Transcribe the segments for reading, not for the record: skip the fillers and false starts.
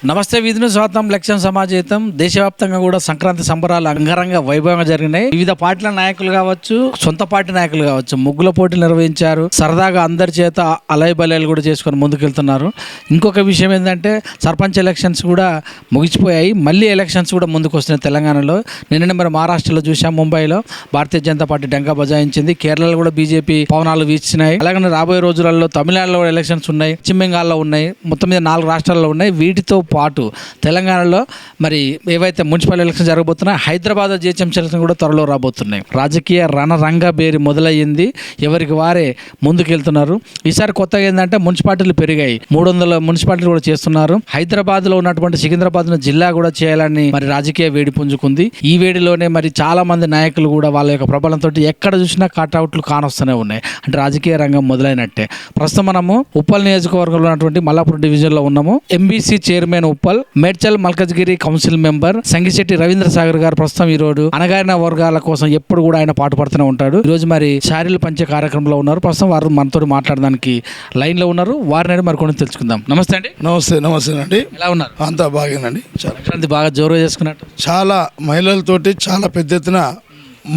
నమస్తే విధుని స్వాతం లక్ష్యం సమాజేతం దేశవ్యాప్తంగా కూడా సంక్రాంతి సంబరాలు అంగరంగ వైభవంగా జరిగినాయి. వివిధ పార్టీల నాయకులు కావచ్చు, సొంత పార్టీ నాయకులు కావచ్చు, ముగ్గుల పోటీలు నిర్వహించారు. సరదాగా అందరి చేత అలయబలయాలు కూడా చేసుకొని ముందుకెళ్తున్నారు. ఇంకొక విషయం ఏంటంటే సర్పంచ్ ఎలక్షన్స్ కూడా ముగిసిపోయాయి. మళ్ళీ ఎలక్షన్స్ కూడా ముందుకు వస్తున్నాయి తెలంగాణలో. నిన్న మరి మహారాష్ట్రలో చూసాం, ముంబైలో భారతీయ జనతా పార్టీ డంకా బజాయించింది. కేరళలో కూడా బీజేపీ పవనాలు వీచినాయి. అలాగే రాబోయే రోజులలో తమిళనాడులో కూడా ఎలక్షన్స్ ఉన్నాయి, పశ్చిమ బెంగాల్లో ఉన్నాయి, మొత్తం మీద 4 రాష్ట్రాల్లో ఉన్నాయి. వీటితో పాటు తెలంగాణలో మరి ఏవైతే మున్సిపల్ ఎలక్షన్ జరగబోతున్నాయి, హైదరాబాద్ జిహెచ్ఎంసీ ఎలక్షన్ కూడా త్వరలో రాబోతున్నాయి. రాజకీయ రణరంగ బేరి మొదలయ్యింది. ఎవరికి వారే ముందుకెళ్తున్నారు. ఈసారి కొత్తగా ఏంటంటే మున్సిపాలిటీలు పెరిగాయి. 300 మున్సిపాలిటీలు కూడా చేస్తున్నారు. హైదరాబాద్లో ఉన్నటువంటి సికింద్రాబాద్ జిల్లా కూడా చేయాలని మరి రాజకీయ వేడి పుంజుకుంది. ఈ వేడిలోనే మరి చాలా మంది నాయకులు కూడా వాళ్ళ యొక్క ప్రబలంతో ఎక్కడ చూసినా కట్అవుట్లు కానొస్తూనే ఉన్నాయి. అంటే రాజకీయ రంగం మొదలైనట్టే. ప్రస్తుతం మనము ఉప్పల్ నియోజకవర్గంలో ఉన్నటువంటి మల్లాపూర్ డివిజన్లో ఉన్నాము. MBC chairman Uppal, Medchal Malkajgiri council member Sangisetti Ravindra Sagar గారు ప్రస్తుతం ఈ రోజు అణగారిన వర్గాల కోసం ఎప్పుడు కూడా ఆయన పాటుపడుతూనే ఉంటాడు. ఈ రోజు మరి శారీలు పంచే కార్యక్రమంలో ఉన్నారు. ప్రస్తుతం వారు మనతో మాట్లాడడానికి లైన్ లో ఉన్నారు. వారిని మరికొన్ని తెలుసుకుందాం. నమస్తే అండి. నమస్తే అండి. ఎలా ఉన్నారు? అంతా బాగేనండి. సంక్రాంతి బాగా జోరుగా చేసుకున్నట్టు. చాలా మహిళలతోటి చాలా పెద్ద ఎత్తున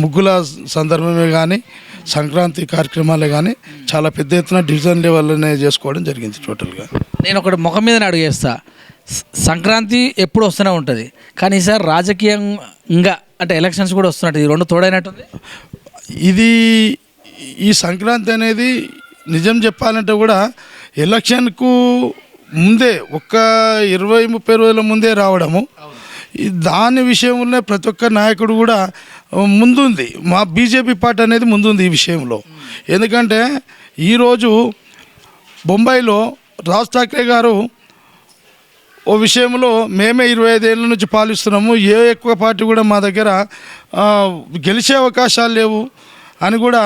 ముగ్గుల సందర్భమే కానీ సంక్రాంతి కార్యక్రమాలే కానీ చాలా పెద్ద ఎత్తున డివిజన్ లెవెల్లోనే చేసుకోవడం జరిగింది. టోటల్గా నేను ఒకటి ముఖం మీద అడుగేస్తా. సంక్రాంతి ఎప్పుడు వస్తూనే ఉంటుంది, కానీ ఈసారి రాజకీయంగా అంటే ఎలక్షన్స్ కూడా వస్తున్నట్టు, ఈ రెండు తోడైనట్టుంది. ఇది ఈ సంక్రాంతి అనేది నిజం చెప్పాలంటే కూడా ఎలక్షన్కు ముందే ఒక 20-30 రోజుల ముందే రావడము, దాని విషయంలో ప్రతి ఒక్క నాయకుడు కూడా ముందుంది. మా బీజేపీ పార్టీ అనేది ముందుంది ఈ విషయంలో. ఎందుకంటే ఈరోజు బొంబాయిలో రాజ్ ఠాక్రే గారు ఓ విషయంలో మేమే 25 ఏళ్ళ నుంచి పాలిస్తున్నాము, ఏ ఎక్కువ పార్టీ కూడా మా దగ్గర గెలిచే అవకాశాలు లేవు అని కూడా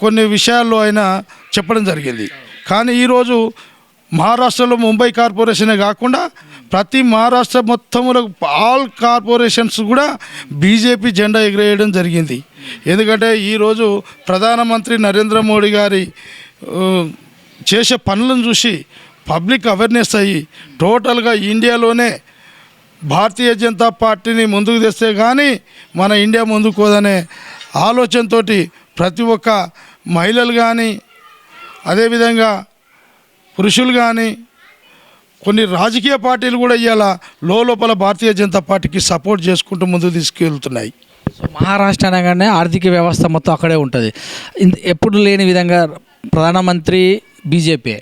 కొన్ని విషయాల్లో ఆయన చెప్పడం జరిగింది. కానీ ఈరోజు మహారాష్ట్రలో ముంబై కార్పొరేషనే కాకుండా ప్రతి మహారాష్ట్ర మొత్తంలో ఆల్ కార్పొరేషన్స్ కూడా బీజేపీ జెండా ఎగిరేయడం జరిగింది. ఎందుకంటే ఈరోజు ప్రధానమంత్రి నరేంద్ర మోడీ గారి చేసే పనులను చూసి పబ్లిక్ అవేర్నెస్ అయ్యి టోటల్గా ఇండియాలోనే భారతీయ జనతా పార్టీని ముందుకు తెస్తే కానీ మన ఇండియా ముందుకు పోదనే ఆలోచనతో ప్రతి ఒక్క మహిళలు కానీ అదేవిధంగా పురుషులు కానీ కొన్ని రాజకీయ పార్టీలు కూడా ఇవాళ లోపల భారతీయ జనతా పార్టీకి సపోర్ట్ చేసుకుంటూ ముందుకు తీసుకెళ్తున్నాయి. సో మహారాష్ట్ర అనగానే ఆర్థిక వ్యవస్థ మొత్తం అక్కడే ఉంటుంది. ఎప్పుడు లేని విధంగా ప్రధానమంత్రి బీజేపీ,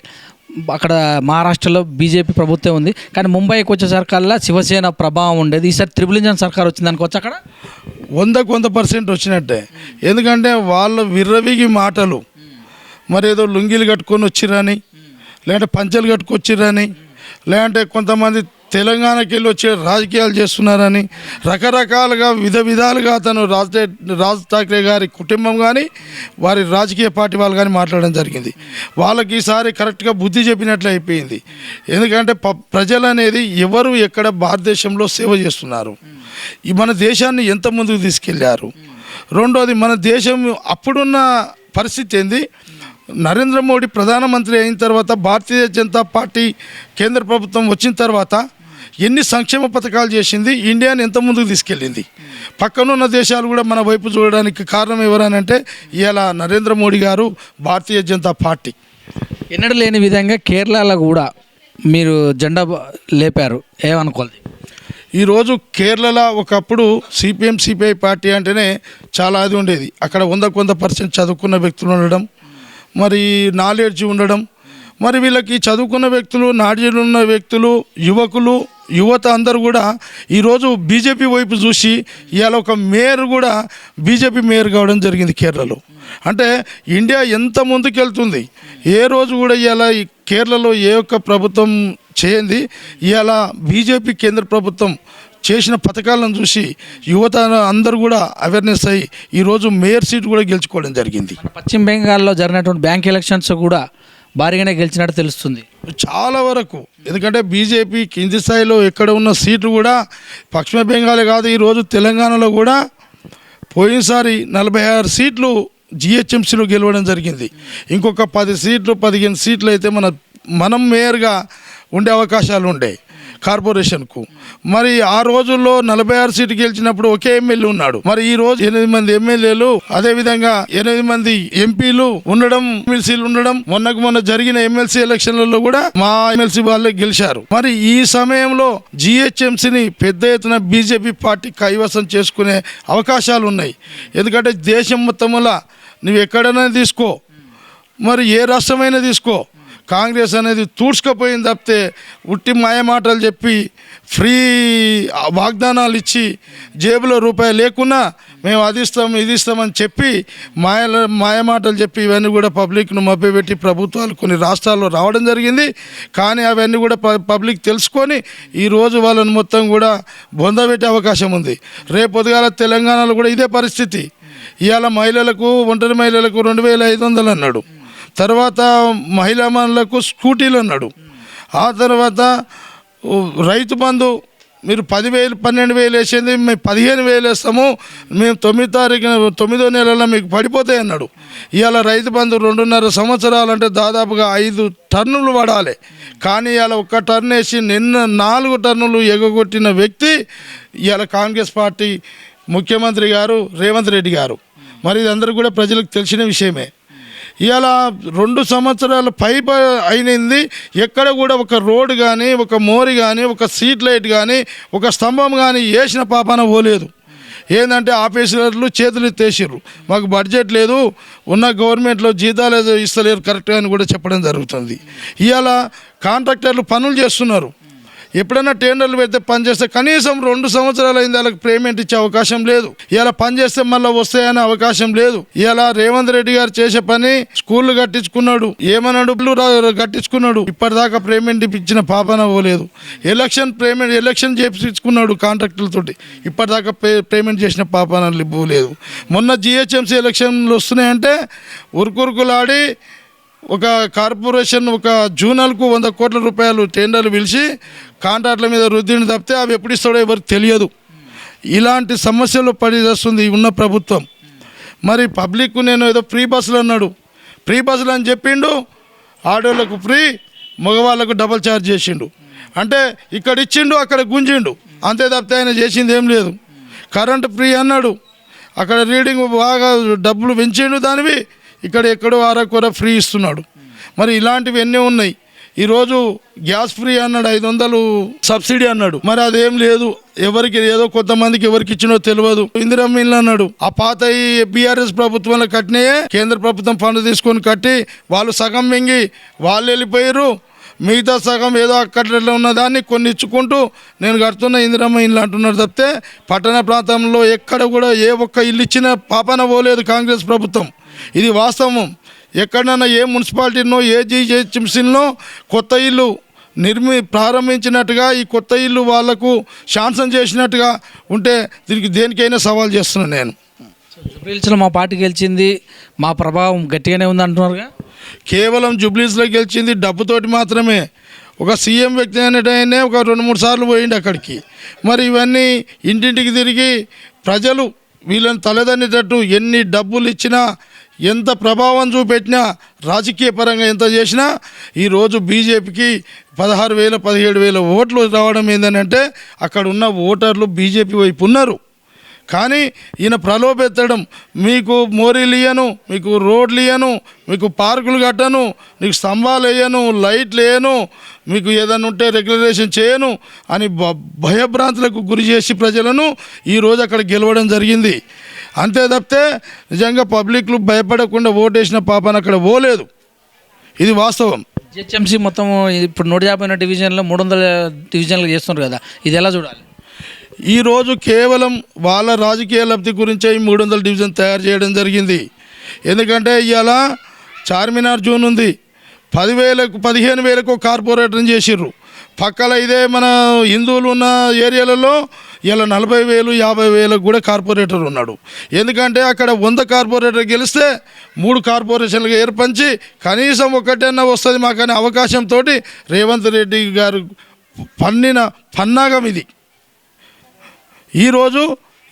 అక్కడ మహారాష్ట్రలో బీజేపీ ప్రభుత్వం ఉంది. కానీ ముంబైకి వచ్చేసరికల్లా శివసేన ప్రభావం ఉండేది. ఈసారి త్రిపుల్ ఇంజన్ సర్కార్ వచ్చింది అనుకోవచ్చు. అక్కడ 100% వచ్చినట్టే. ఎందుకంటే వాళ్ళు విర్రవిగి మాటలు, మరి ఏదో లుంగీలు కట్టుకొని వచ్చిరని, లేదంటే పంచలు కట్టుకొచ్చిరని, లేదంటే కొంతమంది తెలంగాణకి వెళ్ళి వచ్చే రాజకీయాలు చేస్తున్నారని రకరకాలుగా విధాలుగా అతను రాజ్ ఠాక్రే గారి కుటుంబం కానీ వారి రాజకీయ పార్టీ వాళ్ళు కానీ మాట్లాడడం జరిగింది. వాళ్ళకి ఈసారి కరెక్ట్గా బుద్ధి చెప్పినట్లు అయిపోయింది. ఎందుకంటే ప్రజలు అనేది ఎవరు ఎక్కడ భారతదేశంలో సేవ చేస్తున్నారు, మన దేశాన్ని ఎంత ముందుకు తీసుకెళ్లారు, రెండోది మన దేశం అప్పుడున్న పరిస్థితి ఏంది, నరేంద్ర మోడీ ప్రధానమంత్రి అయిన తర్వాత భారతీయ జనతా పార్టీ కేంద్ర ప్రభుత్వం వచ్చిన తర్వాత ఎన్ని సంక్షేమ పథకాలు చేసింది, ఇండియాని ఎంత ముందుకు తీసుకెళ్ళింది, పక్కనున్న దేశాలు కూడా మన వైపు చూడడానికి కారణం ఎవరనంటే ఇలా నరేంద్ర మోడీ గారు, భారతీయ జనతా పార్టీ. ఎన్నడూ లేని విధంగా కేరళలో కూడా మీరు జెండా లేపారు, ఏమనుకోవాలి? ఈరోజు కేరళలో ఒకప్పుడు సిపిఐ పార్టీ అంటేనే చాలా అది ఉండేది. అక్కడ 100% చదువుకున్న వ్యక్తులు ఉండడం, మరి నాలెడ్జ్ ఉండడం, మరి వీళ్ళకి చదువుకున్న వ్యక్తులు, నాలెడ్జ్ ఉన్న వ్యక్తులు, యువత అందరూ కూడా ఈరోజు బీజేపీ వైపు చూసి ఇవాళ ఒక మేయర్ కూడా బీజేపీ మేయర్ కావడం జరిగింది కేరళలో. అంటే ఇండియా ఎంత ముందుకెళ్తుంది, ఏ రోజు కూడా ఇవాళ ఈ కేరళలో ఏ ఒక్క ప్రభుత్వం చేయంది, ఇవాళ బీజేపీ కేంద్ర ప్రభుత్వం చేసిన పథకాలను చూసి యువత అందరూ కూడా అవేర్నెస్ అయ్యి ఈరోజు మేయర్ సీట్ కూడా గెలుచుకోవడం జరిగింది. పశ్చిమ బెంగాల్లో జరిగినటువంటి బ్యాంక్ ఎలక్షన్స్ కూడా భారీగానే గెలిచినట్టు తెలుస్తుంది చాలా వరకు. ఎందుకంటే బీజేపీ కింది స్థాయిలో ఎక్కడ ఉన్న సీట్లు కూడా పశ్చిమ బెంగాలే కాదు, ఈరోజు తెలంగాణలో కూడా పోయినసారి 46 సీట్లు జిహెచ్ఎంసీలో గెలవడం జరిగింది. ఇంకొక 10 సీట్లు 15 సీట్లు అయితే మనం మేయర్గా ఉండే అవకాశాలు ఉండే. కార్పొరేషన్కు. మరి ఆ రోజుల్లో 46 సీటు గెలిచినప్పుడు ఒకే ఎమ్మెల్యే ఉన్నాడు. మరి ఈ రోజు 8 మంది ఎమ్మెల్యేలు, అదే విధంగా 8 మంది ఎంపీలు ఉండడం, ఎమ్మెల్సీలు ఉండడం, మొన్న జరిగిన ఎమ్మెల్సీ ఎలక్షన్లలో కూడా మా ఎమ్మెల్సీ వాళ్ళే గెలిచారు. మరి ఈ సమయంలో జిహెచ్ఎంసీని పెద్ద ఎత్తున బీజేపీ పార్టీ కైవసం చేసుకునే అవకాశాలు ఉన్నాయి. ఎందుకంటే దేశం మొత్తములా నువ్వు ఎక్కడైనా తీసుకో, మరి ఏ రాష్ట్రమైనా తీసుకో, కాంగ్రెస్ అనేది తూడ్చుకపోయింది తప్పితే ఉట్టి మాయమాటలు చెప్పి ఫ్రీ వాగ్దానాలు ఇచ్చి జేబులో రూపాయి లేకున్నా మేము అది ఇస్తాం ఇది ఇస్తామని చెప్పి మాయమాటలు చెప్పి ఇవన్నీ కూడా పబ్లిక్ను మభ్యపెట్టి ప్రభుత్వాలు కొన్ని రాష్ట్రాల్లో రావడం జరిగింది. కానీ అవన్నీ కూడా పబ్లిక్ తెలుసుకొని ఈరోజు వాళ్ళని మొత్తం కూడా బొందబెట్టే అవకాశం ఉంది. రేపు పొద్దుగాల తెలంగాణలో కూడా ఇదే పరిస్థితి. ఇవాళ మహిళలకు, ఒంటరి మహిళలకు 2500 అన్నాడు. తర్వాత మహిళా మనులకు స్కూటీలు అన్నాడు. ఆ తర్వాత రైతు బంధు మీరు 10,000 12,000 వేసింది మేము 15,000 వేస్తాము, మేము 9వ నెలలో మీకు పడిపోతాయి అన్నాడు. ఇవాళ రైతు బంధు 2.5 సంవత్సరాలంటే దాదాపుగా 5 టన్నులు పడాలి. కానీ ఇవాళ 1 టర్న్ వేసి నిన్న 4 టన్నులు ఎగగొట్టిన వ్యక్తి ఇవాళ కాంగ్రెస్ పార్టీ ముఖ్యమంత్రి గారు రేవంత్ రెడ్డి గారు. మరి ఇది అందరూ కూడా ప్రజలకు తెలిసిన విషయమే. ఇవాళ 2 సంవత్సరాల అయినది, ఎక్కడ కూడా ఒక రోడ్డు కానీ, ఒక మోరి కానీ, ఒక స్ట్రీట్ లైట్ కానీ, ఒక స్తంభం కానీ వేసిన పాపాన పోలేదు. ఏంటంటే ఆఫీసర్లు చేతులు ఎత్తేసారు, మాకు బడ్జెట్ లేదు, ఉన్న గవర్నమెంట్లో జీతాలు ఇస్తలేరు కరెక్ట్గా అని కూడా చెప్పడం జరుగుతుంది. ఇవాళ కాంట్రాక్టర్లు పనులు చేస్తున్నారు. ఎప్పుడైనా టెండర్లు పెడితే పనిచేస్తే కనీసం 2 సంవత్సరాలు అయింది, వాళ్ళకి పేమెంట్ ఇచ్చే అవకాశం లేదు. ఇలా పనిచేస్తే మళ్ళీ వస్తాయనే అవకాశం లేదు. ఇలా రేవంత్ రెడ్డి గారు చేసే పని స్కూళ్ళు కట్టించుకున్నాడు, ఏమన్నాడు కట్టించుకున్నాడు, ఇప్పటిదాకా పేమెంట్ ఇచ్చిన పాపన పోలేదు. ఎలక్షన్ చేయించుకున్నాడు కాంట్రాక్టులతోటి, ఇప్పటిదాకా పేమెంట్ చేసిన పాపన పోలేదు. మొన్న జిహెచ్ఎంసీ ఎలక్షన్లు వస్తున్నాయంటే ఉరుకురుకులాడి ఒక కార్పొరేషన్ ఒక జూనల్కు 100 కోట్ల రూపాయలు టెండర్లు పిలిచి కాంట్రాక్ట్ల మీద రుద్దిని తప్పితే అవి ఎప్పుడు ఇస్తాడో ఎవరికి తెలియదు. ఇలాంటి సమస్యలు పడిచేస్తుంది ఉన్న ప్రభుత్వం. మరి పబ్లిక్ నేను ఏదో ఫ్రీ బస్సులు అన్నాడు, ఫ్రీ బస్సులు అని చెప్పిండు, ఆడోళ్ళకు ఫ్రీ, మగవాళ్ళకు డబల్ ఛార్జ్ చేసిండు. అంటే ఇక్కడ ఇచ్చిండు అక్కడ గుంజిండు, అంతే తప్పితే ఆయన చేసింది ఏం లేదు. కరెంటు ఫ్రీ అన్నాడు, అక్కడ రీడింగ్ బాగా డబ్బులు పెంచిండు దానివి, ఇక్కడ ఎక్కడో అరకొర ఫ్రీ ఇస్తున్నాడు. మరి ఇలాంటివి ఎన్నో ఉన్నాయి. ఈరోజు గ్యాస్ ఫ్రీ అన్నాడు, 500 సబ్సిడీ అన్నాడు, మరి అదేం లేదు. ఎవరికి ఏదో కొంతమందికి ఎవరికి ఇచ్చినో తెలియదు. ఇందిరమ్మ ఇల్లు అన్నాడు, ఆ పాత బీఆర్ఎస్ ప్రభుత్వంలో కట్టినాయే కేంద్ర ప్రభుత్వం ఫండ్ తీసుకొని కట్టి వాళ్ళు సగం మింగి వాళ్ళు వెళ్ళిపోయారు, మిగతా సగం ఏదో అక్కట్లో ఉన్నదాన్ని కొన్ని ఇచ్చుకుంటూ నేను కడుతున్న ఇందిరమ్మ ఇల్లు అంటున్నారు తప్పితే పట్టణ ప్రాంతంలో ఎక్కడ కూడా ఏ ఒక్క ఇల్లు ఇచ్చిన పాపన పోలేదు కాంగ్రెస్ ప్రభుత్వం. ఇది వాస్తవం. ఎక్కడన్నా ఏ మున్సిపాలిటీనో ఏ జిహెచ్ఎంసీలో కొత్త ఇల్లు ప్రారంభించినట్టుగా ఈ కొత్త ఇల్లు వాళ్లకు శాంక్షన్ చేసినట్టుగా ఉంటే దీనికి దేనికైనా సవాల్ చేస్తున్నాను నేను. జూబ్లీహిల్స్లో మా పార్టీ గెలిచింది, మా ప్రభావం గట్టిగానే ఉంది అంటున్నారుగా. కేవలం జూబ్లీహిల్స్లో గెలిచింది డబ్బుతోటి మాత్రమే. ఒక సీఎం వ్యక్తి అనేటైనా ఒక 2-3 సార్లు పోయిండు అక్కడికి. మరి ఇవన్నీ ఇంటింటికి తిరిగి ప్రజలు వీళ్ళని తలదన్నేటట్టు ఎన్ని డబ్బులు ఇచ్చినా, ఎంత ప్రభావం చూపెట్టినా, రాజకీయ పరంగా ఎంత చేసినా ఈరోజు బీజేపీకి 16,000 17,000 ఓట్లు రావడం ఏంటంటే అక్కడ ఉన్న ఓటర్లు బీజేపీ వైపు ఉన్నారు. కానీ ఈయన ప్రలోభెత్తడం, మీకు మోరీలు ఇయ్యను, మీకు రోడ్లు ఇయ్యను, మీకు పార్కులు కట్టను, నీకు స్తంభాలు వేయను, లైట్లు వేయను, మీకు ఏదైనా ఉంటే రెగ్యులరేషన్ చేయను అని భయభ్రాంతులకు గురి చేసి ప్రజలను ఈరోజు అక్కడ గెలవడం జరిగింది. అంతే తప్పితే నిజంగా పబ్లిక్లు భయపడకుండా ఓటేసిన పాపన అక్కడ పోలేదు. ఇది వాస్తవం. జిహెచ్ఎంసీ మొత్తం ఇప్పుడు 150 డివిజన్లో 300 డివిజన్లు చేస్తున్నారు కదా, ఇది ఎలా చూడాలి? ఈరోజు కేవలం వాళ్ళ రాజకీయ లబ్ధి గురించే ఈ 300 డివిజన్ తయారు చేయడం జరిగింది. ఎందుకంటే ఇవాళ చార్మినార్ జోన్ ఉంది, 10,000కు 15,000కు కార్పొరేటర్ని చేసిర్రు. పక్కల ఇదే మన హిందువులు ఉన్న ఏరియాలలో ఇలా 40,000 50,000 కూడా కార్పొరేటర్ ఉన్నాడు. ఎందుకంటే అక్కడ 100 కార్పొరేటర్ గెలిస్తే 3 కార్పొరేషన్లుగా ఏర్పంచి కనీసం ఒకటన్నా వస్తుంది మాకనే అవకాశంతో రేవంత్ రెడ్డి గారు పన్నిన పన్నాగం ఇది. ఈరోజు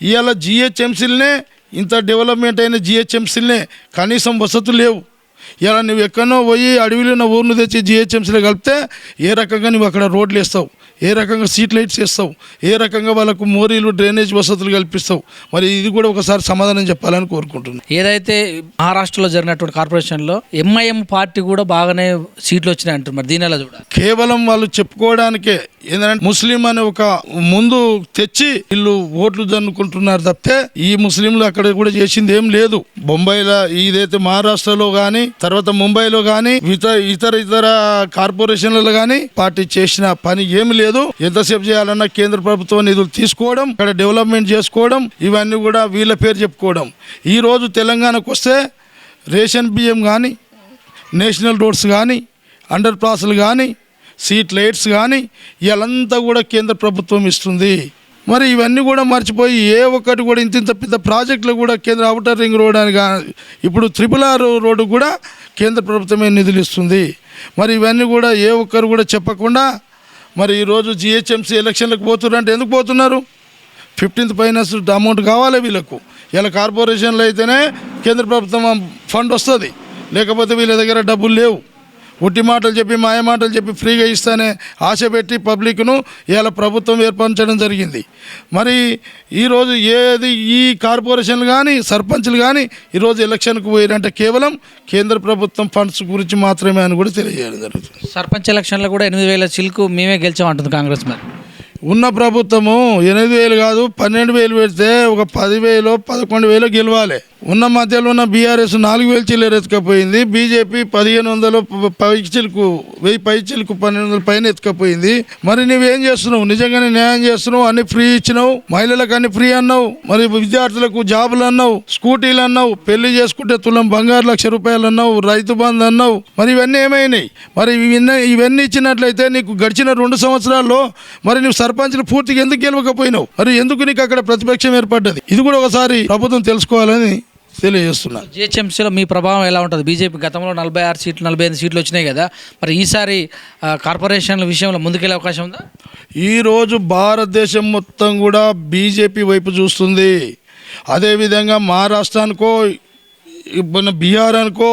ఇవాళ జిహెచ్ఎంసీలనే ఇంత డెవలప్మెంట్ అయిన జిహెచ్ఎంసీలనే కనీసం వసతులు లేవు. ఇలా నువ్వు ఎక్కడో పోయి అడవిలో ఉన్న ఊరిని తెచ్చి జిహెచ్ఎంసీలో కలిపితే ఏ రకంగా నువ్వు అక్కడ రోడ్లు వేస్తావు, ఏ రకంగా స్ట్రీట్ లైట్స్ వేస్తావు, ఏ రకంగా వాళ్ళకు మోరీలు డ్రైనేజ్ వసతులు కల్పిస్తావు, మరి ఇది కూడా ఒకసారి సమాధానం చెప్పాలని కోరుకుంటున్నాను. ఏదైతే మహారాష్ట్రలో జరిగినటువంటి కార్పొరేషన్లో ఎంఐఎం పార్టీ కూడా బాగానే సీట్లు వచ్చినాయి అంటారు, మరి దీని ఎలా చూడాలి? కేవలం వాళ్ళు చెప్పుకోవడానికే ఏంటంటే ముస్లిం అనే ఒక ముందు తెచ్చి వీళ్ళు ఓట్లు జన్నుకుంటున్నారు తప్పితే ఈ ముస్లింలు అక్కడ కూడా చేసింది ఏం లేదు. బొంబాయిలో ఇదైతే మహారాష్ట్రలో కానీ తర్వాత ముంబైలో కానీ ఇతర కార్పొరేషన్లలో కానీ పార్టీ చేసిన పని ఏమి లేదు. ఎంతసేపు చేయాలన్నా కేంద్ర ప్రభుత్వం నిధులు తీసుకోవడం, అక్కడ డెవలప్మెంట్ చేసుకోవడం, ఇవన్నీ కూడా వీళ్ళ పేరు చెప్పుకోవడం. ఈరోజు తెలంగాణకు వస్తే రేషన్ బియ్యం కానీ, నేషనల్ రోడ్స్ కానీ, అండర్ పాస్లు కానీ, స్ట్రీట్ లైట్స్ కానీ ఇవాళంతా కూడా కేంద్ర ప్రభుత్వం ఇస్తుంది. మరి ఇవన్నీ కూడా మర్చిపోయి ఏ ఒక్కటి కూడా ఇంత పెద్ద ప్రాజెక్టులు కూడా కేంద్ర ఔటర్ రింగ్ రోడ్ అని ఇప్పుడు RRR రోడ్డు కూడా కేంద్ర ప్రభుత్వమే నిధులు ఇస్తుంది. మరి ఇవన్నీ కూడా ఏ ఒక్కరు కూడా చెప్పకుండా మరి ఈరోజు GHMC ఎలక్షన్లకు పోతున్నారు అంటే ఎందుకు పోతున్నారు? 15th ఫైనాన్స్ అమౌంట్ కావాలి వీళ్ళకు. ఇలా కార్పొరేషన్లు అయితేనే కేంద్ర ప్రభుత్వం ఫండ్ వస్తుంది, లేకపోతే వీళ్ళ దగ్గర డబ్బులు లేవు. ఉట్టి మాటలు చెప్పి మాయ మాటలు చెప్పి ఫ్రీగా ఇస్తానే ఆశ పెట్టి పబ్లిక్ను ఇలా ప్రభుత్వం ఏర్పరచడం జరిగింది. మరి ఈరోజు ఏది ఈ కార్పొరేషన్లు కానీ సర్పంచ్లు కానీ ఈరోజు ఎలక్షన్కు పోయారంటే కేవలం కేంద్ర ప్రభుత్వం ఫండ్స్ గురించి మాత్రమే అని కూడా తెలియజేయడం జరుగుతుంది. సర్పంచ్ ఎలక్షన్లో కూడా 8,000 చిలుకు మేమే గెలిచామంటుంది కాంగ్రెస్. మరి ఉన్న ప్రభుత్వము 8,000 కాదు 12,000 పెడితే ఒక 10,000 11,000 గెలవాలి. ఉన్న మధ్యలో ఉన్న బీఆర్ఎస్ 4,000 చిల్లర ఎత్తుకపోయింది. బీజేపీ 1,500 పైచిలకు 1000 పైచిలకు 1,200 పైన ఎత్తుకపోయింది. మరి నువ్వేం చేస్తున్నావు? నిజంగానే న్యాయం చేస్తున్నావు, అన్ని ఫ్రీ ఇచ్చినావు, మహిళలకు అన్ని ఫ్రీ అన్నావు, మరి విద్యార్థులకు జాబులు అన్నావు, స్కూటీలు అన్నావు, పెళ్లి చేసుకుంటే తులం బంగారు ₹1,00,000 అన్నావు, రైతు బంధు అన్నావు. మరి ఇవన్నీ ఏమైనాయి? మరి ఇవన్నీ ఇచ్చినట్లయితే నీకు గడిచిన 2 సంవత్సరాల్లో మరి నువ్వు సర్పంచ్లు పూర్తిగా ఎందుకు గెలవకపోయినావు? మరి ఎందుకు నీకు అక్కడ ప్రతిపక్షం ఏర్పడ్డది? ఇది కూడా ఒకసారి ప్రభుత్వం తెలుసుకోవాలని తెలియజేస్తున్నా. GHMCలో మీ ప్రభావం ఎలా ఉంటుంది? బీజేపీ గతంలో 46 సీట్లు 45 సీట్లు వచ్చినాయి కదా, మరి ఈసారి కార్పొరేషన్ల విషయంలో ముందుకెళ్ళే అవకాశం ఉందా? ఈరోజు భారతదేశం మొత్తం కూడా బీజేపీ వైపు చూస్తుంది. అదేవిధంగా మహారాష్ట్రానికో బీహార్ అనుకో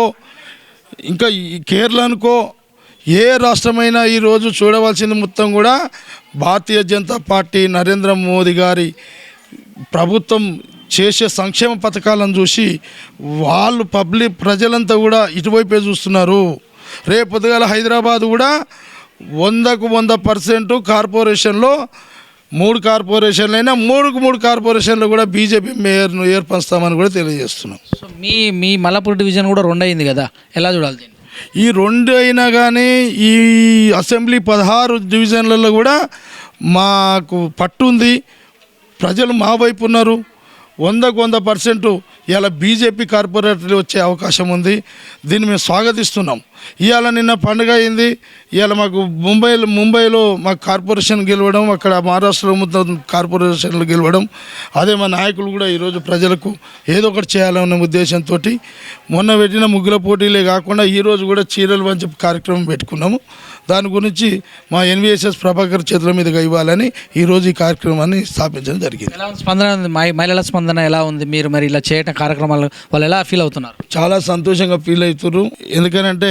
ఇంకా కేరళ అనుకో ఏ రాష్ట్రమైనా ఈరోజు చూడవలసింది మొత్తం కూడా భారతీయ జనతా పార్టీ నరేంద్ర మోదీ గారి ప్రభుత్వం చేసే సంక్షేమ పథకాలను చూసి వాళ్ళు ప్రజలంతా కూడా ఇటువైపే చూస్తున్నారు. రేపు పొద్దుగాల హైదరాబాద్ కూడా 100కు 100% కార్పొరేషన్లో 3 కార్పొరేషన్లు అయినా 3కు 3 కార్పొరేషన్లు కూడా బీజేపీ మేయర్ను ఏర్పరుస్తామని కూడా తెలియజేస్తున్నాం. సో మీ మల్లాపూర్ డివిజన్ కూడా 2 అయింది కదా, ఎలా చూడాలి దీన్ని? ఈ 2 అయినా కానీ ఈ అసెంబ్లీ 16 డివిజన్లలో కూడా మాకు పట్టు ఉంది. ప్రజలు మా వైపు ఉన్నారు. 100కు 100% ఇవాళ బీజేపీ కార్పొరేటర్లు వచ్చే అవకాశం ఉంది. దీన్ని మేము స్వాగతిస్తున్నాం. ఇవాళ నిన్న పండుగ అయింది. ఇవాళ మాకు ముంబైలో మాకు కార్పొరేషన్ గెలవడం, అక్కడ మహారాష్ట్రలో మొత్తం కార్పొరేషన్లు గెలవడం, అదే మా నాయకులు కూడా ఈరోజు ప్రజలకు ఏదో ఒకటి చేయాలన్న ఉద్దేశంతో మొన్న పెట్టిన ముగ్గుల పోటీలే కాకుండా ఈరోజు కూడా చీరలు పంచే కార్యక్రమం పెట్టుకున్నాము. దాని గురించి మా NVSS ప్రభాకర్ చేతుల మీదుగా ఇవ్వాలని ఈరోజు ఈ కార్యక్రమాన్ని స్థాపించడం జరిగింది. ఎలా ఉంది స్పందన? మహిళల స్పందన ఎలా ఉంది? మీరు మరి ఇలా చేయటం కార్యక్రమాలు వాళ్ళు ఎలా ఫీల్ అవుతున్నారు? చాలా సంతోషంగా ఫీల్ అవుతున్నారు. ఎందుకనంటే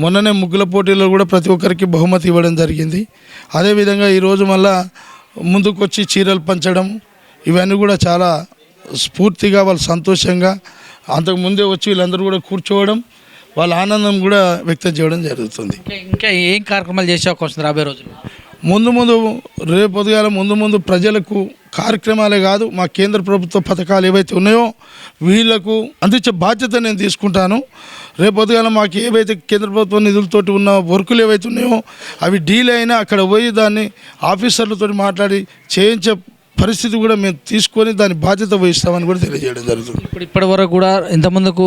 మొన్ననే ముగ్గుల పోటీలో కూడా ప్రతి ఒక్కరికి బహుమతి ఇవ్వడం జరిగింది. అదేవిధంగా ఈరోజు మళ్ళా ముందుకు వచ్చి చీరలు పంచడం ఇవన్నీ కూడా చాలా స్ఫూర్తిగా వాళ్ళు సంతోషంగా అంతకుముందే వచ్చి వీళ్ళందరూ కూడా కూర్చోవడం, వాళ్ళ ఆనందం కూడా వ్యక్తం చేయడం జరుగుతుంది. ఇంకా ఏం కార్యక్రమాలు చేసే అవకాశం రాబోయే రోజుల్లో? ముందు రేపు పొద్దుగాల ముందు ప్రజలకు కార్యక్రమాలే కాదు, మా కేంద్ర ప్రభుత్వ పథకాలు ఏవైతే ఉన్నాయో వీళ్లకు అందించే బాధ్యత నేను తీసుకుంటాను. రేపు పొద్దుగాల మాకు ఏవైతే కేంద్ర ప్రభుత్వ నిధులతోటి ఉన్న వర్కులు ఏవైతే ఉన్నాయో అవి డీల్ అయినా అక్కడ పోయి దాన్ని ఆఫీసర్లతో మాట్లాడి చేయించే పరిస్థితి కూడా మేము తీసుకొని దాని బాధ్యత వహిస్తామని కూడా తెలియజేయడం జరుగుతుంది. ఇప్పటి వరకు కూడా ఇంతకుముందుకు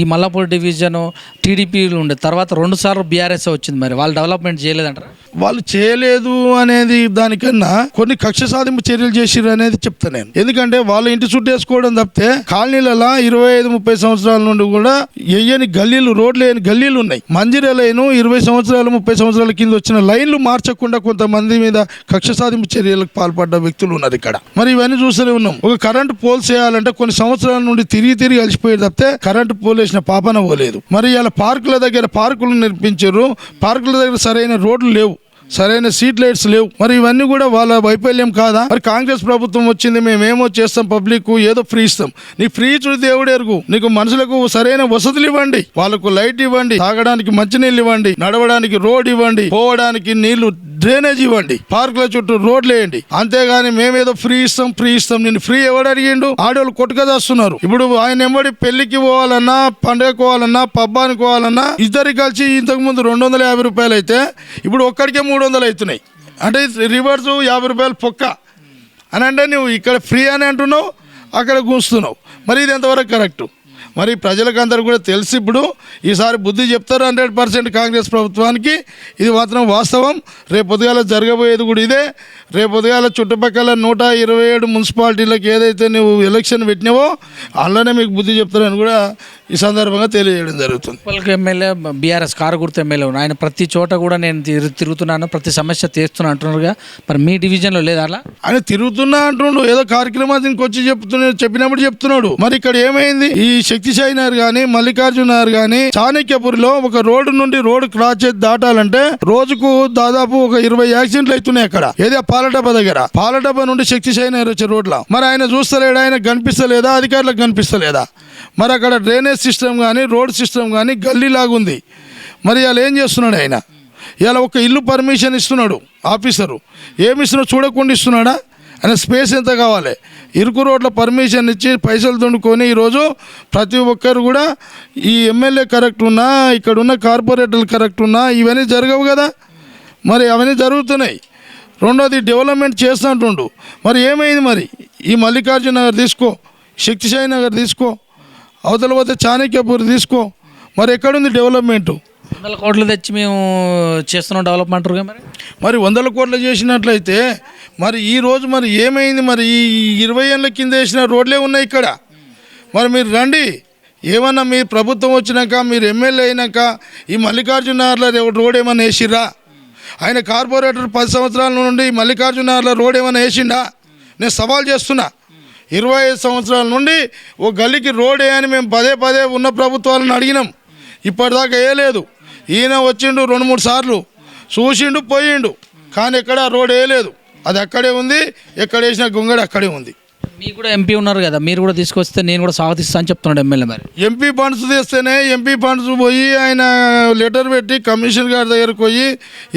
ఈ మల్లాపూర్ డివిజన్ టీడీపీలు ఉండే తర్వాత 2 సార్లు బీఆర్ఎస్ వచ్చింది. మరి వాళ్ళు డెవలప్మెంట్ చేయలేదంటారా? వాళ్ళు చేయలేదు అనేది దానికన్నా కొన్ని కక్ష సాధింపు చర్యలు చేసిర్రు అనేది చెప్తా నేను. ఎందుకంటే వాళ్ళు ఇంటి చుట్టూ వేసుకోవడం తప్పితే కాలనీలలో 25-30 సంవత్సరాల నుండి కూడా ఎయ్యని గల్లీలు, రోడ్లు లేని గల్లీలు ఉన్నాయి. మంజిరా లైను 20 సంవత్సరాలు 30 సంవత్సరాల కింద వచ్చిన లైన్లు మార్చకుండా కొంతమంది మీద కక్ష సాధింపు చర్యలకు పాల్పడ్డ వ్యక్తులు ఉన్నారు ఇక్కడ. మరి ఇవన్నీ చూస్తూనే ఉన్నాం. ఒక కరెంటు పోల్ చేయాలంటే కొన్ని సంవత్సరాల నుండి తిరిగి అలసిపోయేది తప్పితే కరెంటు పోల్ వేసిన పాపన పోలేదు. మరి ఇలా పార్కుల దగ్గర పార్కులు నిర్మించారు, పార్కుల దగ్గర సరైన రోడ్లు లేవు. సరైన సీట్ లైట్స్ లేవు. మరి ఇవన్నీ కూడా వాళ్ళ వైఫల్యం కాదా? మరి కాంగ్రెస్ ప్రభుత్వం వచ్చింది, మేమేమో చేస్తాం, పబ్లిక్ ఏదో ఫ్రీ ఇస్తాం. నీ ఫ్రీ చూడు దేవుడు ఎరుగు. నీకు మనుషులకు సరైన వసతులు ఇవ్వండి, వాళ్ళకు లైట్ ఇవ్వండి, తాగడానికి మంచినీళ్ళు ఇవ్వండి, నడవడానికి రోడ్ ఇవ్వండి, పోవడానికి నీళ్లు డ్రైనేజ్ ఇవ్వండి, పార్కుల చుట్టూ రోడ్లు వేయండి. అంతేగాని మేమేదో ఫ్రీ ఇస్తాం. నేను ఫ్రీ ఎవడు అడిగిండు? ఆడవాళ్ళు కొట్టుకదాస్తున్నారు. ఇప్పుడు ఆయన ఎంబడి పెళ్లికి పోవాలన్నా, పండుగకు పోవాలన్నా, పబ్బానికి పోవాలన్నా ఇద్దరికి కలిసి ఇంతకు ముందు 250 రూపాయలు అయితే ఇప్పుడు ఒక్కడికే 300 అవుతున్నాయి. అంటే రివర్స్ 50 రూపాయలు పొక్క అని. అంటే నువ్వు ఇక్కడ ఫ్రీ అని అంటున్నావు, అక్కడ కూస్తున్నావు. మరి ఇది ఎంతవరకు కరెక్టు? మరి ప్రజలకు అందరూ కూడా తెలిసి ఇప్పుడు ఈసారి బుద్ధి చెప్తారు 100% కాంగ్రెస్ ప్రభుత్వానికి. ఇది మాత్రం వాస్తవం. రేపు పొద్దుగాల జరగబోయేది కూడా ఇదే. రేపు పొద్దుగాల చుట్టుపక్కల 127 మున్సిపాలిటీలకు ఏదైతే నువ్వు ఎలక్షన్ పెట్టినావో అందులోనే మీకు బుద్ధి చెప్తారని కూడా ఈ సందర్భంగా తెలియజేయడం జరుగుతుంది. ఉప్పల్కి ఎమ్మెల్యే బీఆర్ఎస్ కారుగుర్తు ఎమ్మెల్యే ఆయన ప్రతి చోట కూడా నేను తిరుగుతున్నాను, ప్రతి సమస్య తీస్తున్నా అంటున్నారుగా. మరి మీ డివిజన్లో లేదా అలా? ఆయన తిరుగుతున్నా అంటుండు, ఏదో కార్యక్రమానికి వచ్చి చెప్పినప్పుడు చెప్తున్నాడు. మరి ఇక్కడ ఏమైంది? ఈ శక్తిశాయి నగర్ కానీ, మల్లికార్జున నగర్ కానీ, చాణక్యపూర్లో ఒక రోడ్డు నుండి రోడ్డు క్రాస్ చేసి దాటాలంటే రోజుకు దాదాపు ఒక 20 యాక్సిడెంట్లు అవుతున్నాయి. అక్కడ ఏదో పాలడబ్బ దగ్గర, పాలడబ్బ నుండి శక్తిశాయి నగర్ వచ్చే రోడ్ల. మరి ఆయన చూస్తలేడా? ఆయన కనిపిస్తలేదా? అధికారులకు కనిపిస్తలేదా? మరి అక్కడ డ్రైనేజ్ సిస్టమ్ కానీ, రోడ్ సిస్టమ్ కానీ గల్లీ లాగుంది. మరి ఇలా ఏం చేస్తున్నాడు ఆయన? ఇలా ఒక ఇల్లు పర్మిషన్ ఇస్తున్నాడు ఆఫీసరు, ఏమి ఇస్తున్నాడు చూడకుండా ఇస్తున్నాడా? ఆయన స్పేస్ ఎంత కావాలి? ఇరుకు రోడ్ల పర్మిషన్ ఇచ్చి పైసలు దుండుకొని ఈరోజు ప్రతి ఒక్కరు కూడా ఈ ఎమ్మెల్యే కరెక్ట్ ఉన్నా, ఇక్కడ ఉన్న కార్పొరేటర్లు కరెక్ట్ ఉన్నా ఇవన్నీ జరగవు కదా. మరి అవన్నీ జరుగుతున్నాయి. రెండోది డెవలప్మెంట్ చేస్తుంటుండు. మరి ఏమైంది? మరి ఈ మల్లికార్జున నగర్ తీసుకో, శక్తిశాయి నగర్ తీసుకో, అవతల పోతే చాణక్యపూర్ తీసుకో, మరి ఎక్కడుంది డెవలప్మెంటు? 100 కోట్లు తెచ్చి మేము చేస్తున్నాం డెవలప్మెంట్. మరి 100 కోట్లు చేసినట్లయితే మరి ఈరోజు మరి ఏమైంది? మరి ఈ 20 ఏళ్ళ కింద వేసిన రోడ్లే ఉన్నాయి ఇక్కడ. మరి మీరు రండి, ఏమన్నా మీ ప్రభుత్వం వచ్చినాక, మీరు ఎమ్మెల్యే అయినాక ఈ మల్లికార్జున నగర్లో రోడ్ ఏమన్నా వేసిర్రా? ఆయన కార్పొరేటర్ 10 సంవత్సరాల నుండి మల్లికార్జున నగర్లో రోడ్ ఏమైనా వేసిండా? నేను సవాల్ చేస్తున్నా. 25 సంవత్సరాల నుండి ఓ గల్లీకి రోడ్ వేయని మేము పదే ఉన్న ప్రభుత్వాలను అడిగినాం, ఇప్పటిదాకా వేయలేదు. ఈయన వచ్చిండు 2-3 సార్లు చూసిండు, పోయిండు, కానీ ఎక్కడ రోడ్ వేయలేదు. అది అక్కడే ఉంది, ఎక్కడ వేసిన గొంగడి అక్కడే ఉంది. మీకు కూడా ఎంపీ ఉన్నారు కదా, మీరు కూడా తీసుకొస్తే నేను కూడా స్వాగతిస్తా అని చెప్తున్నాడు ఎమ్మెల్యే. మరి ఎంపీ ఫండ్స్ తెస్తేనే, ఎంపీ ఫండ్స్ పోయి ఆయన లెటర్ పెట్టి కమిషనర్ గారి దగ్గరకు పోయి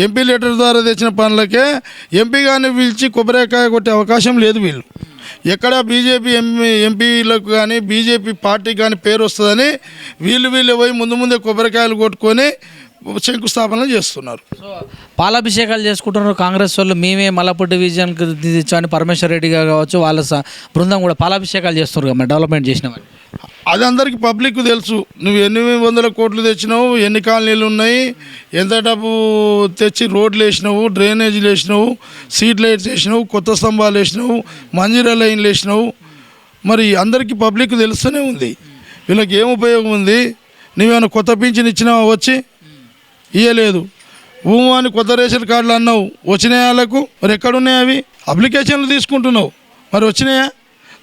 ఎంపీ లెటర్ ద్వారా తెచ్చిన పనులకే ఎంపీ గారిని పిలిచి కొబ్బరికాయ కొట్టే అవకాశం లేదు. వీళ్ళు ఎక్కడ బీజేపీ ఎంపీలకు కానీ, బీజేపీ పార్టీకి కానీ పేరు వస్తుందని వీళ్ళు పోయి ముందే కొబ్బరికాయలు కొట్టుకొని శంకుస్థాపన చేస్తున్నారు. సో పాలాభిషేకాలు చేసుకుంటున్నారు కాంగ్రెస్ వాళ్ళు. మేమే మల్లపూడి డివిజన్కి తెచ్చామని పరమేశ్వర్ రెడ్డి గారు కావచ్చు, వాళ్ళ బృందం కూడా పాలాభిషేకాలు చేస్తున్నారు కదా, డెవలప్మెంట్ చేసినామని. అది అందరికీ పబ్లిక్ తెలుసు. నువ్వు 800 కోట్లు తెచ్చినావు, ఎన్ని కాలనీలు ఉన్నాయి, ఎంత డబ్బు తెచ్చి రోడ్లు వేసినావు, డ్రైనేజీలు వేసినావు, సీట్ లైట్స్ వేసినావు, కొత్త స్తంభాలు వేసినావు, మంజీరా లైన్లు వేసినావు. మరి అందరికీ పబ్లిక్ తెలుస్తూనే ఉంది. వీళ్ళకి ఏం ఉపయోగం ఉంది? నువ్వేమైనా కొత్త పింఛన్ ఇచ్చినావా? వచ్చి ఇయ్యలేదు. భూమాని కొత్త రేషన్ కార్డులు అన్నావు, వచ్చినాయా వాళ్ళకు? మరి ఎక్కడున్నాయి అవి? అప్లికేషన్లు తీసుకుంటున్నావు, మరి వచ్చినాయా?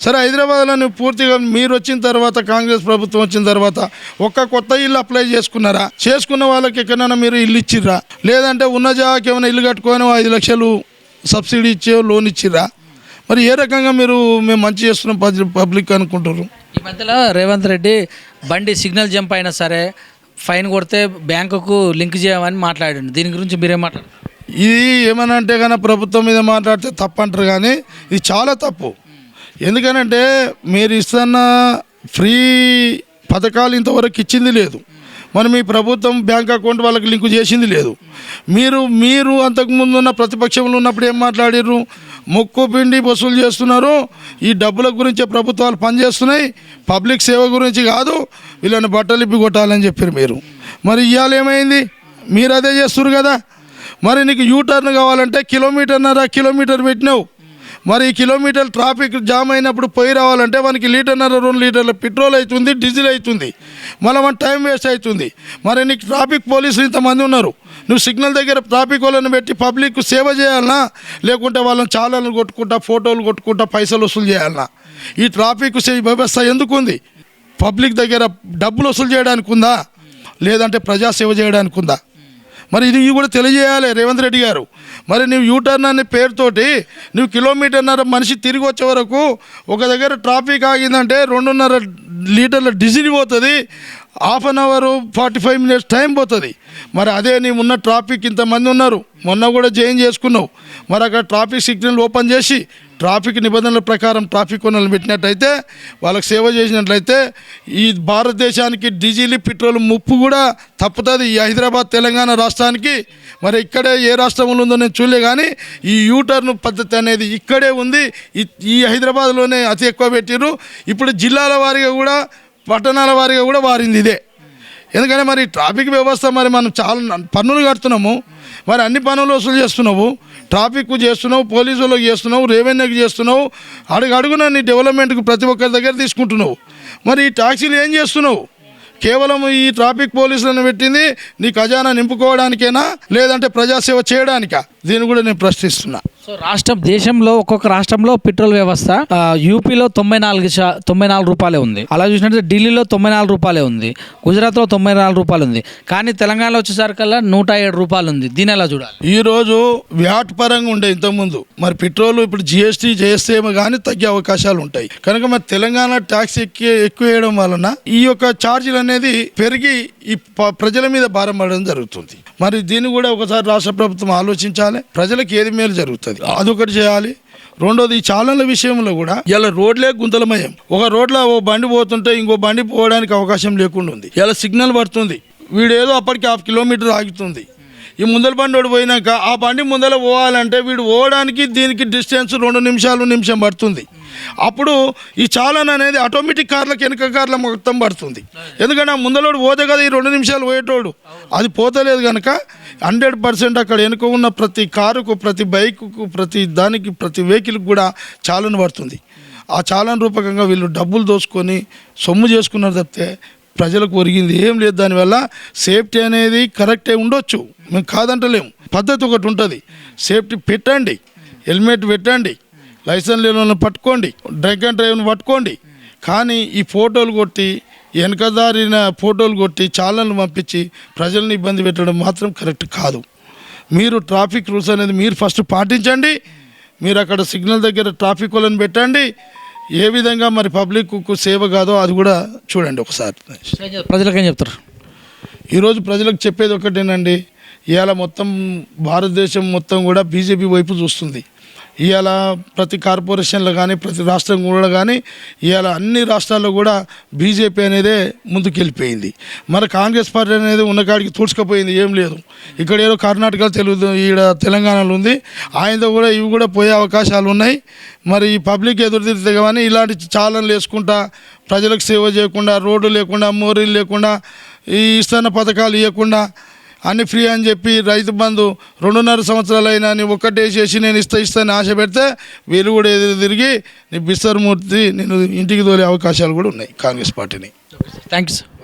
సరే, హైదరాబాద్లో నువ్వు పూర్తిగా మీరు వచ్చిన తర్వాత, కాంగ్రెస్ ప్రభుత్వం వచ్చిన తర్వాత ఒక్క కొత్త ఇల్లు అప్లై చేసుకున్నారా? చేసుకున్న వాళ్ళకి ఎక్కడైనా మీరు ఇల్లు ఇచ్చిర్రా? లేదంటే ఉన్న జాగాకి ఏమైనా ఇల్లు కట్టుకొని 5 లక్షలు సబ్సిడీ ఇచ్చే లోన్ ఇచ్చిర్రా? మరి ఏ రకంగా మేము మంచి చేస్తున్నాం పబ్లిక్ అనుకుంటారు? ఈ మధ్యలో రేవంత్ రెడ్డి బండి సిగ్నల్ జంప్ అయినా సరే ఫైన్ కొడితే బ్యాంకుకు లింక్ చేయమని మాట్లాడండి. దీని గురించి మీరేం మాట్లాడారు? ఇది ఏమన్నా అంటే కానీ ప్రభుత్వం మీద మాట్లాడితే తప్పు అంటారు, కానీ ఇది చాలా తప్పు. ఎందుకనంటే మీరు ఇస్తున్న ఫ్రీ పథకాలు ఇంతవరకు ఇచ్చింది లేదు. మరి మీ ప్రభుత్వం బ్యాంక్ అకౌంట్ వాళ్ళకి లింకు చేసింది లేదు. మీరు అంతకుముందు ఉన్న ప్రతిపక్షంలో ఉన్నప్పుడు ఏం మాట్లాడారు? మొక్కు పిండి వసూలు చేస్తున్నారు, ఈ డబ్బుల గురించే ప్రభుత్వాలు పనిచేస్తున్నాయి, పబ్లిక్ సేవ గురించి కాదు, వీళ్ళని బట్టలు ఇప్పి కొట్టాలని చెప్పారు మీరు. మరి ఇవాళ ఏమైంది? మీరు అదే చేస్తున్నారు కదా. మరి నీకు యూటర్న్ కావాలంటే కిలోమీటర్ పెట్టినావు. మరి ఈ కిలోమీటర్ ట్రాఫిక్ జామ్ అయినప్పుడు పోయి రావాలంటే మనకి 1.5-2 లీటర్ల పెట్రోల్ అవుతుంది, డీజిల్ అవుతుంది, మళ్ళీ మన టైం వేస్ట్ అవుతుంది. మరి నీకు ట్రాఫిక్ పోలీసులు ఇంతమంది ఉన్నారు, నువ్వు సిగ్నల్ దగ్గర ట్రాఫిక్ వాళ్ళని పెట్టి పబ్లిక్ సేవ చేయాలన్నా, లేకుంటే వాళ్ళని చాలాలను కొట్టుకుంటా, ఫోటోలు కొట్టుకుంటా పైసలు వసూలు చేయాలన్నా? ఈ ట్రాఫిక్ వ్యవస్థ ఎందుకు ఉంది? పబ్లిక్ దగ్గర డబ్బులు వసూలు చేయడానికి ఉందా, లేదంటే ప్రజాసేవ చేయడానికి ఉందా? మరి ఇది కూడా తెలియజేయాలి రేవంత్ రెడ్డి గారు. మరి నువ్వు యూటర్న్ అనే పేరుతోటి నువ్వు కిలోమీటర్న్నర మనిషి తిరిగి వచ్చే వరకు ఒక దగ్గర ట్రాఫిక్ ఆగిందంటే 2.5 లీటర్ల డీజిల్ పోతుంది, 1/2 అవర్ 45 మినిట్స్ టైం పోతుంది. మరి అదే నీవు ఉన్న ట్రాఫిక్ ఇంతమంది ఉన్నారు, మొన్న కూడా చేంజ్ చేసుకున్నావు. మరి అక్కడ ట్రాఫిక్ సిగ్నల్ ఓపెన్ చేసి ట్రాఫిక్ నిబంధనల ప్రకారం ట్రాఫిక్ కొనలు పెట్టినట్టయితే, వాళ్ళకి సేవ చేసినట్లయితే ఈ భారతదేశానికి డీజిల్ పెట్రోల్ ముప్పు కూడా తప్పుతుంది. ఈ హైదరాబాద్ తెలంగాణ రాష్ట్రానికి మరి ఇక్కడే ఏ రాష్ట్రంలో ఉందో నేను చూడలే, కానీ ఈ యూటర్న్ పద్ధతి అనేది ఇక్కడే ఉంది. ఈ హైదరాబాద్లోనే అతి ఎక్కువ పెట్టిర్రు. ఇప్పుడు జిల్లాల వారీగా కూడా పట్టణాల వారీగా కూడా వారింది ఇదే. ఎందుకంటే మరి ట్రాఫిక్ వ్యవస్థ మరి మనం చాలా పన్నులు కడుతున్నాము, మరి అన్ని పన్నులు వసూలు చేస్తున్నావు, ట్రాఫిక్ చేస్తున్నావు, పోలీసు వాళ్ళకి చేస్తున్నావు, రెవెన్యూకి చేస్తున్నావు, అడుగున నీ డెవలప్మెంట్కి ప్రతి ఒక్కరి దగ్గర తీసుకుంటున్నావు. మరి ఈ ట్యాక్సీలు ఏం చేస్తున్నావు? కేవలం ఈ ట్రాఫిక్ పోలీసులను పెట్టింది నీ ఖజానా నింపుకోవడానికేనా, లేదంటే ప్రజాసేవ చేయడానికా? దీన్ని కూడా నేను ప్రశ్నిస్తున్నా. సో దేశంలో ఒక్కొక్క రాష్ట్రంలో పెట్రోల్ వ్యవస్థ యూపీలో 94 రూపాయలే ఉంది, అలా చూసినట్టు ఢిల్లీలో 94 రూపాయలే ఉంది, గుజరాత్లో 94 రూపాయలు ఉంది, కానీ తెలంగాణలో వచ్చేసరికల్లా 107 రూపాయలు ఉంది. దీని ఎలా చూడాలి? ఈరోజు వ్యాట్ పరంగా ఉండే ఇంతకుముందు, మరి పెట్రోల్ ఇప్పుడు జిఎస్టీ చేస్తేమో కానీ తగ్గే అవకాశాలు ఉంటాయి. కనుక మరి తెలంగాణ ట్యాక్స్ ఎక్కువ వేయడం వలన ఈ యొక్క ఛార్జీలు అనేది పెరిగి ఈ ప్రజల మీద భారం పడడం జరుగుతుంది. మరి దీన్ని కూడా ఒకసారి రాష్ట్ర ప్రభుత్వం ఆలోచించాలి, ప్రజలకు ఏది మేలు జరుగుతుంది అదొకటి చేయాలి. రెండోది ఈ చాలన్ల విషయంలో కూడా ఇలా రోడ్లే గుంతలమయం. ఒక రోడ్లో ఓ బండి పోతుంటే ఇంకో బండి పోవడానికి అవకాశం లేకుండా ఉంది. ఇలా సిగ్నల్ పడుతుంది, వీడు ఏదో అప్పటికి 1/2 కిలోమీటర్ ఆగుతుంది. ఈ ముందల బండి వాడు పోయినాక ఆ బండి ముందర పోవాలంటే వీడు పోవడానికి దీనికి డిస్టెన్స్ 2 నిమిషం పడుతుంది. అప్పుడు ఈ చాలన్ అనేది ఆటోమేటిక్ కార్లకు వెనక కార్ల మొత్తం పడుతుంది. ఎందుకంటే ఆ ముందలోడు పోతే కదా ఈ 2 నిమిషాలు పోయేటోడు, అది పోతలేదు కనుక 100% అక్కడ వెనుక ఉన్న ప్రతి కారుకు, ప్రతి బైకుకు, ప్రతి దానికి, ప్రతి వెహికల్కి కూడా చాలన్ పడుతుంది. ఆ చాలన్ రూపకంగా వీళ్ళు డబ్బులు దోసుకొని సొమ్ము చేసుకున్నారు తప్పితే ప్రజలకు ఒరిగింది ఏం లేదు. దానివల్ల సేఫ్టీ అనేది కరెక్టే ఉండొచ్చు, మేము కాదంటలేము. పద్ధతి ఒకటి ఉంటుంది, సేఫ్టీ పెట్టండి, హెల్మెట్ పెట్టండి, లైసెన్స్ లేని వాళ్ళని పట్టుకోండి, డ్రంక్ అండ్ డ్రైవ్ని పట్టుకోండి. కానీ ఈ ఫోటోలు కొట్టి వెనకదారిన ఫోటోలు కొట్టి చాలన్లు పంపించి ప్రజల్ని ఇబ్బంది పెట్టడం మాత్రం కరెక్ట్ కాదు. మీరు ట్రాఫిక్ రూల్స్ అనేది మీరు ఫస్ట్ పాటించండి. మీరు అక్కడ సిగ్నల్ దగ్గర ట్రాఫిక్ వాళ్ళని పెట్టండి. ఏ విధంగా మరి పబ్లిక్కు సేవ కాదో అది కూడా చూడండి ఒకసారి. ప్రజలకు ఏం చెప్తారు? ఈరోజు ప్రజలకు చెప్పేది ఒకటేనండి, ఇవాళ మొత్తం భారతదేశం మొత్తం కూడా బీజేపీ వైపు చూస్తుంది. ఇవాళ ప్రతి కార్పొరేషన్లో కానీ ప్రతి రాష్ట్రం కూడా కానీ ఇవాళ అన్ని రాష్ట్రాల్లో కూడా బీజేపీ అనేదే ముందుకెళ్ళిపోయింది. మరి కాంగ్రెస్ పార్టీ అనేది ఉన్నకాడికి తూడ్చుకపోయింది, ఏం లేదు. ఇక్కడ ఏదో కర్ణాటక తెలుగు ఈడ తెలంగాణలో ఉంది, ఆయనతో కూడా ఇవి కూడా పోయే అవకాశాలు ఉన్నాయి. మరి ఈ పబ్లిక్ ఎదురుతిరితే కానీ ఇలాంటి చాలన్లు వేసుకుంటా ప్రజలకు సేవ చేయకుండా, రోడ్డు లేకుండా, మోరీలు లేకుండా, ఈ ఇస్తున్న పథకాలు ఇవ్వకుండా అన్ని ఫ్రీ అని చెప్పి రైతు బంధు 2.5 సంవత్సరాలు అయినా నీ ఒక్కటేసేసి నేను ఇస్తాను ఆశ పెడితే వీళ్ళు కూడా ఎదురు తిరిగి నీ బిస్తర్ మూర్తి నేను ఇంటికి తోలే అవకాశాలు కూడా ఉన్నాయి కాంగ్రెస్ పార్టీని. Thank you sir.